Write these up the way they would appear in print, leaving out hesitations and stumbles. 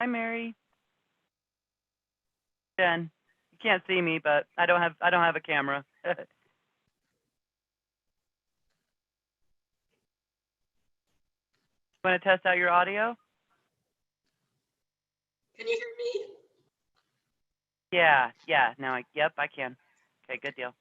Hi, Mary. Jen, you can't see me, but I don't have a camera. Want to test out your audio? Can you hear me? Yeah. Now, yep, I can. Okay, good deal.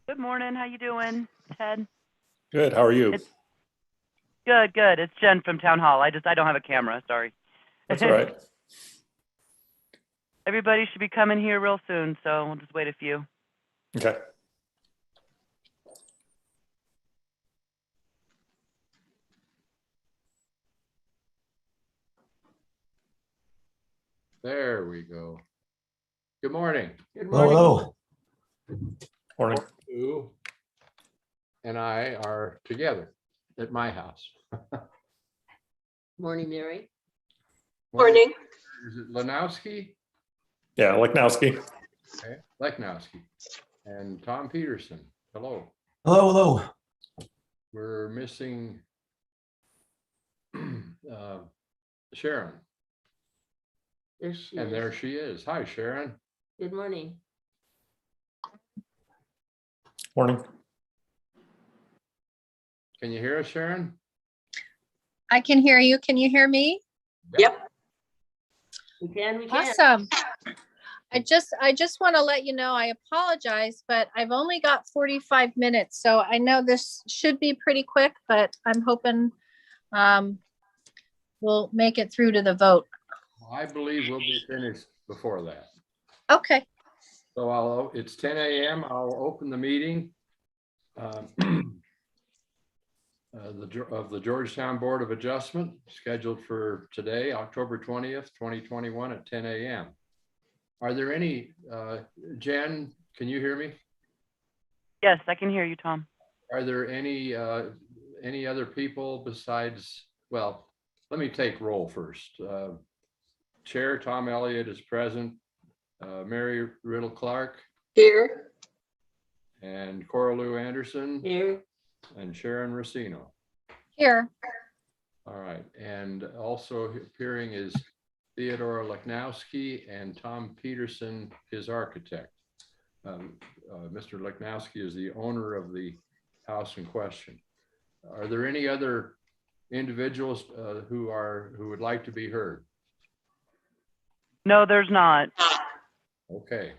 Good morning. How you doing, Ted? Good. How are you? It's good. It's Jen from Town Hall. I don't have a camera. Sorry. That's all right. Everybody should be coming here real soon, so we'll just wait a few. Okay. There we go. Good morning. Good morning. Hello. Morning. You and I are together at my house. Morning, Mary. Morning. Morning. Is it Lanowski? Yeah, Lechnowski. Okay, Leknowski and Tom Peterson. Hello. Hello, hello. We're missing Sharon, There she and there is. she is. Hi, Sharon. Good morning. Morning. Can you hear us, Sharon? I can hear you. Can you hear me? Yep. We can. Awesome. I just want to let you know, I apologize, but I've only got 45 minutes. So I know this should be pretty quick, but I'm hoping we'll make it through to the vote. I believe we'll be finished before that. Okay. So it's 10 a.m. I'll open the meeting of the Georgetown Board of Adjustment, scheduled for today, October 20th, 2021 at 10 a.m. Are there any, Jen, can you hear me? Yes, I can hear you, Tom. Are there any other people besides, well, let me take roll first. Chair Tom Elliott is present. Mary Riddle Clark Here. and Cora Lou Anderson Here. and Sharon Racino. Here. All right, and also appearing is Theodore Leknowski and Tom Peterson, his architect. Mr. Leknowski is the owner of the house in question. Are there any other individuals who would like to be heard? No, there's not. Okay,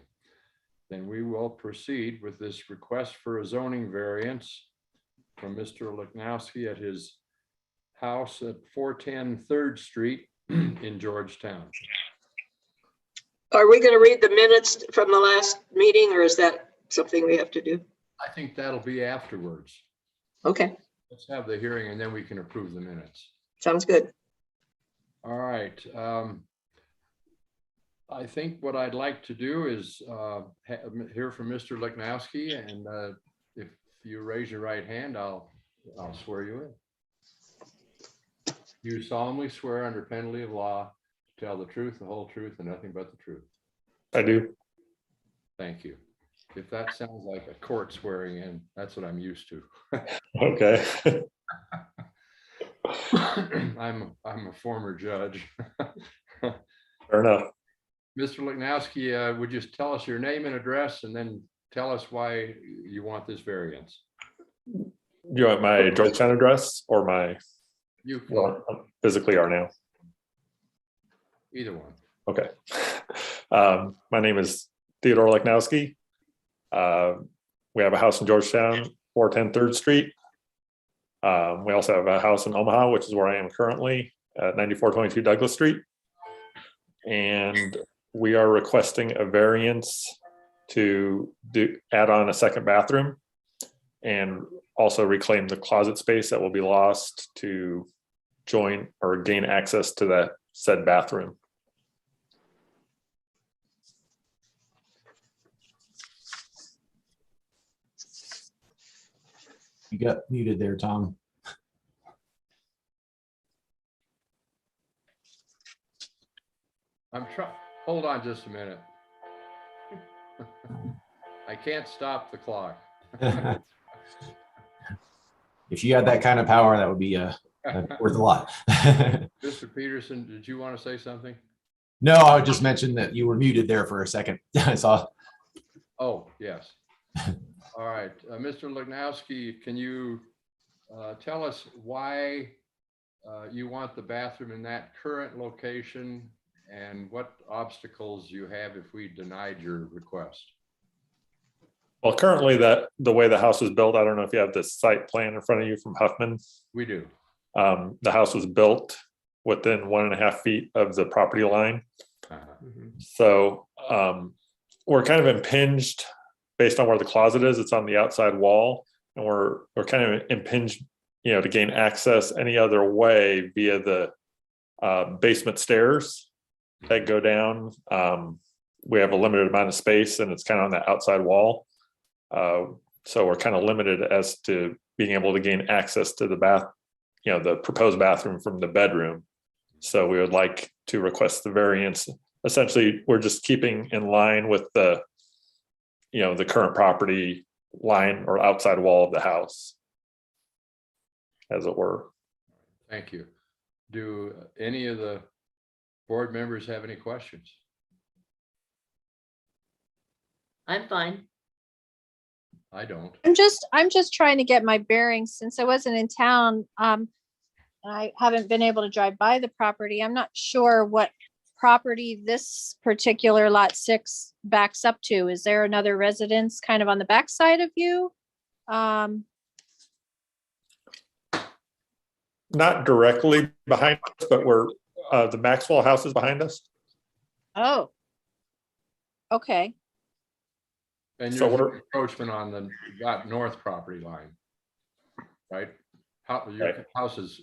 then we will proceed with this request for a zoning variance from Mr. Leknowski at his house at 410 3rd Street in Georgetown. Are we going to read the minutes from the last meeting, or is that something we have to do? I think that'll be afterwards. Okay, Let's have the hearing and then we can approve the minutes. sounds good. All right. I think what I'd like to do is hear from Mr. Leknowski, and if you raise your right hand, I'll swear you in. You solemnly swear under penalty of law to tell the truth, the whole truth, and nothing but the truth. I do. Thank you. If that sounds like a court swearing in, that's what I'm used to. Okay. I'm a former judge. Fair enough. Mr. Leknowski, would you tell us your name and address and then tell us why you want this variance? You want my Georgetown address or my, You can, well, physically are now? either one. Okay. My name is Theodore Leknowski. We have a house in Georgetown, 410 3rd Street. We also have a house in Omaha, which is where I am currently at 9422 Douglas Street. And we are requesting a variance to add on a second bathroom and also reclaim the closet space that will be lost to join or gain access to that said bathroom. You got muted there, Tom. Hold on just a minute. I can't stop the clock. If you had that kind of power, that would be worth a lot. Mr. Peterson, did you want to say something? No, I would just mention that you were muted there for a second. I saw. Oh, yes. All right. Mr. Leknowski, can you tell us why you want the bathroom in that current location and what obstacles you have if we denied your request? Well, currently the way the house was built, I don't know if you have the site plan in front of you from Huffman. We do. The house was built within 1.5 feet of the property line. So we're kind of impinged based on where the closet is. It's on the outside wall, and we're kind of impinged, to gain access any other way via the basement stairs that go down. We have a limited amount of space, and it's kind of on the outside wall. So we're kind of limited as to being able to gain access to the the proposed bathroom from the bedroom. So we would like to request the variance. Essentially, we're just keeping in line with the the current property line or outside wall of the house, as it were. Thank you. Do any of the board members have any questions? I'm fine. I don't. I'm just trying to get my bearings since I wasn't in town. I haven't been able to drive by the property. I'm not sure what property this particular lot 6 backs up to. Is there another residence kind of on the backside of you? Not directly behind us, but we're the Maxwell house is behind us. Oh. Okay, And So you're we're- the encroachment on the that north property line, right? How, your Right. house is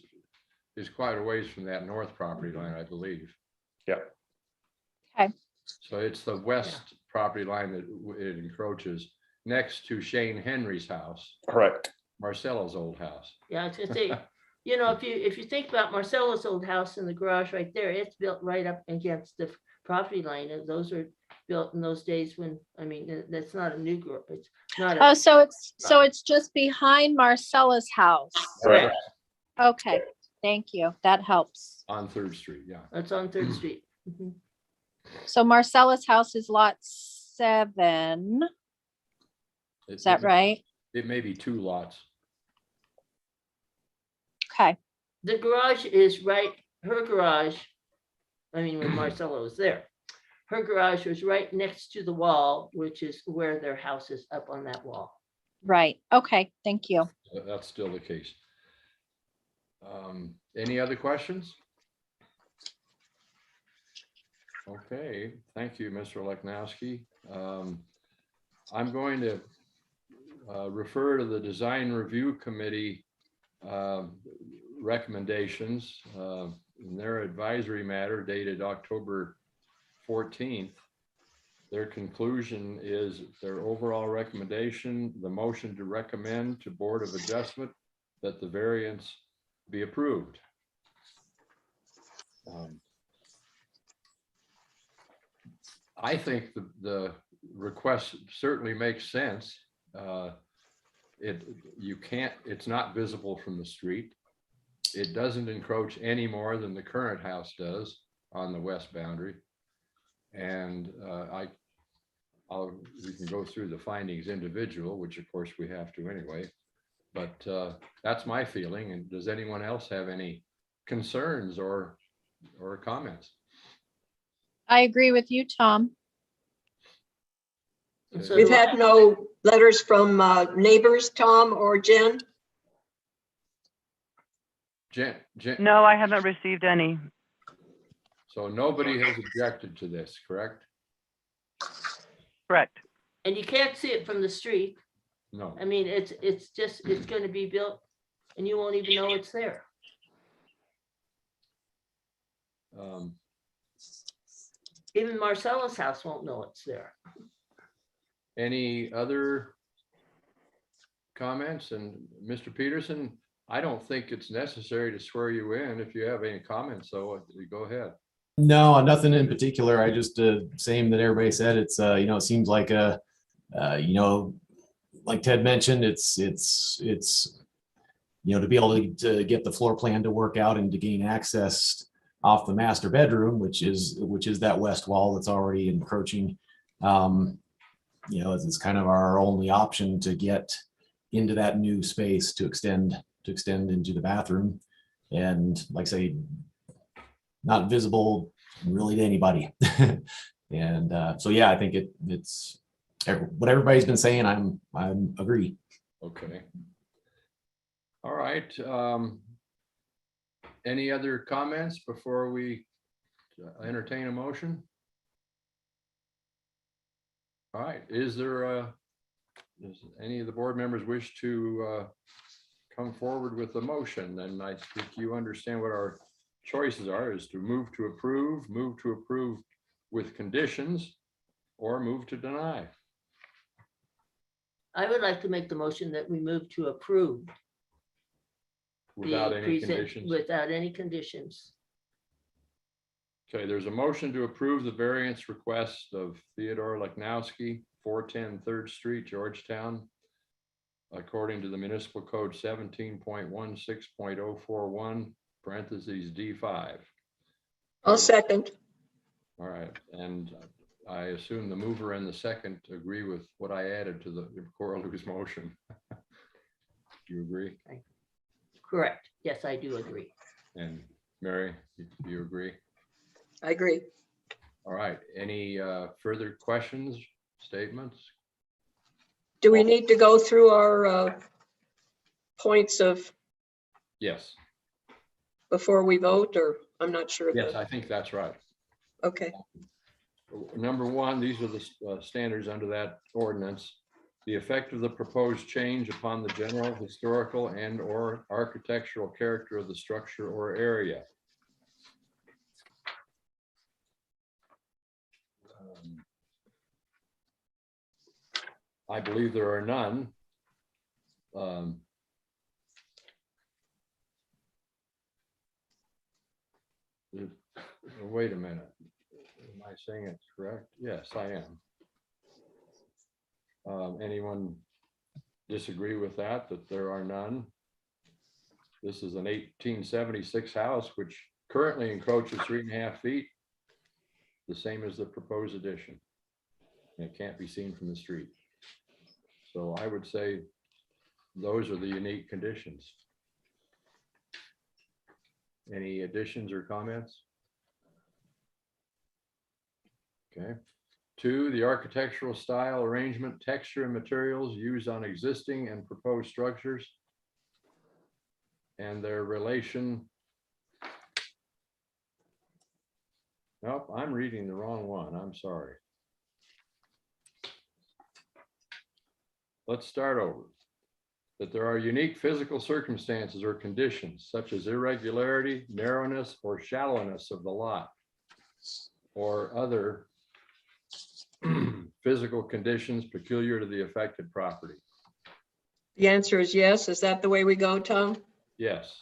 quite a ways from that north property line, I believe. Yeah. Okay. So it's the west property line that it encroaches next to Shane Henry's house, Correct. Marcella's old house. Yeah, I was gonna say, you know, if you think about Marcella's old house and the garage right there, it's built right up against the property line. And those are built in those days when, I mean, that's not a new garage. It's not oh, a, so it's just behind Marcella's house. Right. Okay, thank you. That helps. On Third Street, yeah. it's on Third Street. Mhm. So Marcella's house is lot 7. Is that right? It may be 2 lots. Okay, The garage is right, her garage, I mean, when Marcella was there, her garage was right next to the wall, which is where their house is up on that wall. right. Okay, thank you. That's still the case. Any other questions? Okay, thank you, Mr. Leknowski. I'm going to refer to the Design Review Committee recommendations in their advisory matter dated October 14th. Their conclusion is their overall recommendation, the motion to recommend to Board of Adjustment that the variance be approved. I think the request certainly makes sense. It's not visible from the street. It doesn't encroach any more than the current house does on the west boundary. And we can go through the findings individual, which of course we have to anyway. But that's my feeling. And does anyone else have any concerns or comments? I agree with you, Tom. And so We've do I. had no letters from neighbors, Tom or Jen? Jen, No, I haven't received any. so nobody has objected to this, correct? Correct. And you can't see it from the street. No. I mean, it's gonna be built and you won't even know it's there. Even Marcella's house won't know it's there. Any other comments? And Mr. Peterson, I don't think it's necessary to swear you in. If you have any comments, so go ahead. No, nothing in particular. I just, same that everybody said. It's, it seems like like Ted mentioned, it's, to be able to get the floor plan to work out and to gain access off the master bedroom, which is that west wall that's already encroaching. It's kind of our only option to get into that new space to extend into the bathroom. And like I say, not visible really to anybody. And so, yeah, I think it's what everybody's been saying. I'm agree. Okay. All right. Any other comments before we entertain a motion? All right. Does any of the board members wish to come forward with the motion? Then I think you understand what our choices are, is to move to approve with conditions, or move to deny. I would like to make the motion that we move to approve. Without the any present- conditions. Without any conditions. Okay, there's a motion to approve the variance request of Theodore Leknowski, 410 3rd Street, Georgetown, according to the municipal code 17.16.041, parentheses D5. I'll second. All right, and I assume the mover and the second agree with what I added to the Coral's motion. Do you agree? Correct. Yes, I do agree. And Mary, do you agree? I agree. All right, any further questions, statements? Do we need to go through our points of Yes, before we vote, or I'm not sure. yes, I think that's right. Okay, Number one, these are the standards under that ordinance. The effect of the proposed change upon the general historical and or architectural character of the structure or area. I believe there are none. Wait a minute. Am I saying it's correct? Yes, I am. Anyone disagree with that there are none? This is an 1876 house, which currently encroaches 3.5 feet, the same as the proposed addition. And it can't be seen from the street. So I would say those are the unique conditions. Any additions or comments? Okay. 2, the architectural style, arrangement, texture, and materials used on existing and proposed structures and their relation. Nope, I'm reading the wrong one. I'm sorry. Let's start over. That there are unique physical circumstances or conditions such as irregularity, narrowness, or shallowness of the lot, or other physical conditions peculiar to the affected property. the answer is yes. Is that the way we go, Tom? Yes.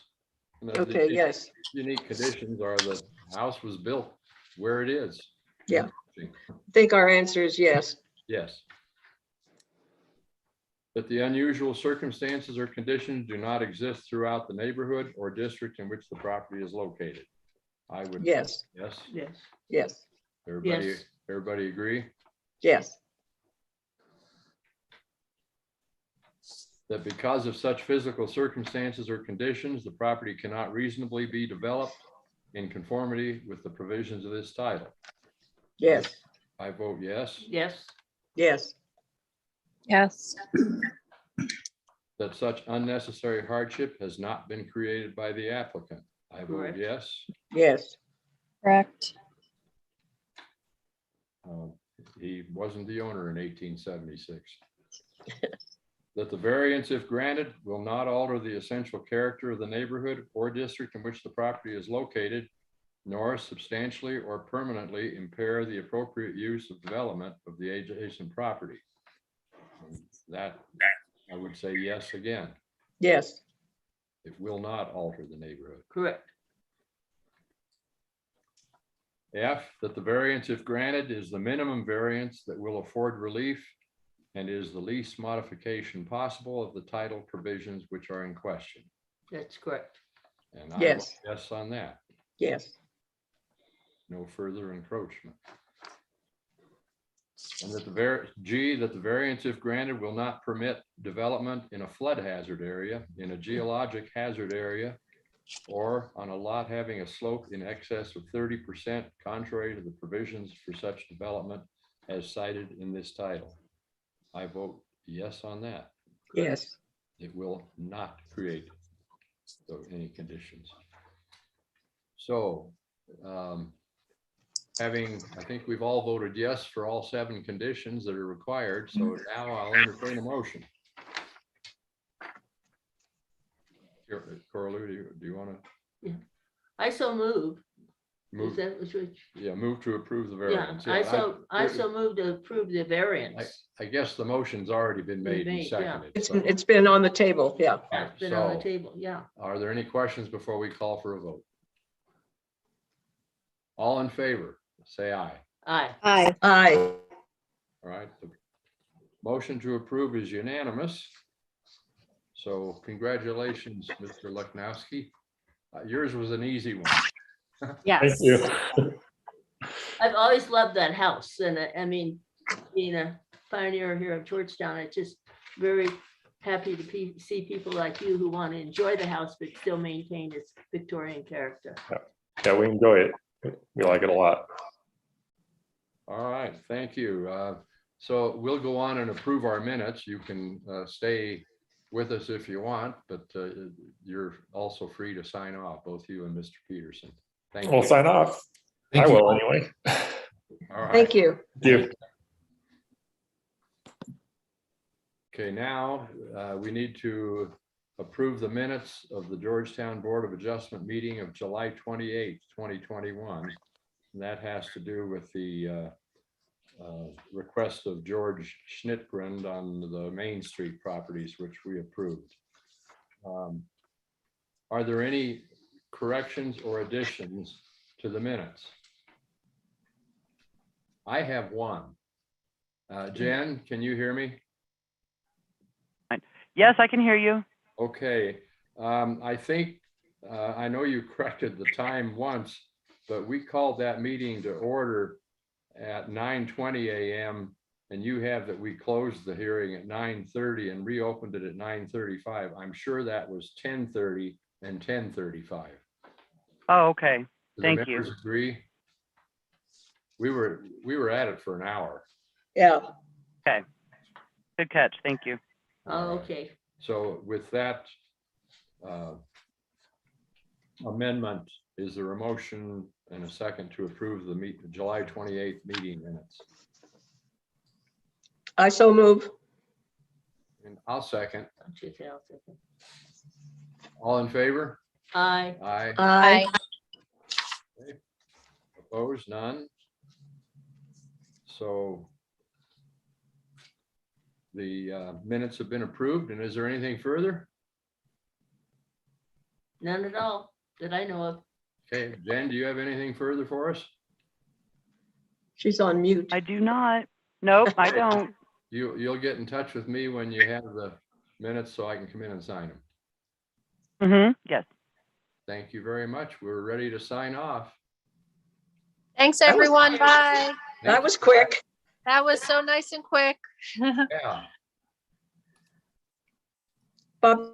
The Okay, yes. unique conditions are the house was built where it is. Yeah. I think our answer is yes. Yes. That the unusual circumstances or conditions do not exist throughout the neighborhood or district in which the property is located. I would. Yes, Yes. Yes. yes, Everybody, Yes. everybody agree? yes, That because of such physical circumstances or conditions, the property cannot reasonably be developed in conformity with the provisions of this title. yes, I vote yes. Yes. yes, Yes. That such unnecessary hardship has not been created by the applicant. I vote Correct. yes. yes, Correct. He wasn't the owner in 1876. That the variance, if granted, will not alter the essential character of the neighborhood or district in which the property is located, nor substantially or permanently impair the appropriate use of development of the adjacent property. That, I would say yes again. yes, It will not alter the neighborhood. Correct. F, that the variance, if granted, is the minimum variance that will afford relief and is the least modification possible of the title provisions which are in question. That's correct. And I Yes. vote yes on that. yes, No further encroachment. And that G, that the variance, if granted, will not permit development in a flood hazard area, in a geologic hazard area, or on a lot having a slope in excess of 30% contrary to the provisions for such development as cited in this title. I vote yes on that. yes, It will not create any conditions. So, I think we've all voted yes for all 7 conditions that are required. So now I'll entertain a motion. Coralou, do you want to I so move. Is move? that which? Yeah, move to approve the Yeah, variance. I so move to approve the variance. I guess the motion's already been made and Made, yeah. seconded. it's, so- it's been on the table, yeah. It's been on the so- table, yeah. Are there any questions before we call for a vote? All in favor, say aye. Aye. Aye. Aye. All right. The motion to approve is unanimous. So congratulations, Mr. Leknowski. Yours was an easy one. Thank Yes. you. I've always loved that house, and I mean, being a pioneer here of Georgetown, I'm just very happy to see people like you who want to enjoy the house but still maintain its Victorian character. Yeah, we enjoy it. We like it a lot. All right, thank you. So we'll go on and approve our minutes. You can stay with us if you want, but you're also free to sign off, both you and Mr. Peterson. Thank We'll you. sign off. Thank I you. will anyway. All right. Thank you. Thank you. Okay, now we need to approve the minutes of the Georgetown Board of Adjustment meeting of July 28th, 2021. And that has to do with the request of George Schnittgrund on the Main Street properties, which we approved. Are there any corrections or additions to the minutes? I have one. Jen, can you hear me? Yes, I can hear you. Okay, I think, I know you corrected the time once, but we called that meeting to order at 9:20 a.m. and you have that we closed the hearing at 9:30 and reopened it at 9:35. I'm sure that was 10:30 and 10:35. Oh, okay. Do the Thank you. members agree? We were at it for an hour. Yeah. Good catch. Thank you. Oh, okay. So with that amendment, is there a motion and a second to approve the July 28th meeting minutes? I so move. And I'll second. Okay, I'll second. All in favor? Aye. Aye. Aye. Opposed? None. So the minutes have been approved. And is there anything further? None at all that I know of. Okay, Jen, do you have anything further for us? She's on mute. I do not. Nope, I don't. You'll get in touch with me when you have the minutes so I can come in and sign them. Yes. Thank you very much. We're ready to sign off. Thanks, That was- everyone. Bye. That was quick. That was so nice and quick. Yeah. Bob,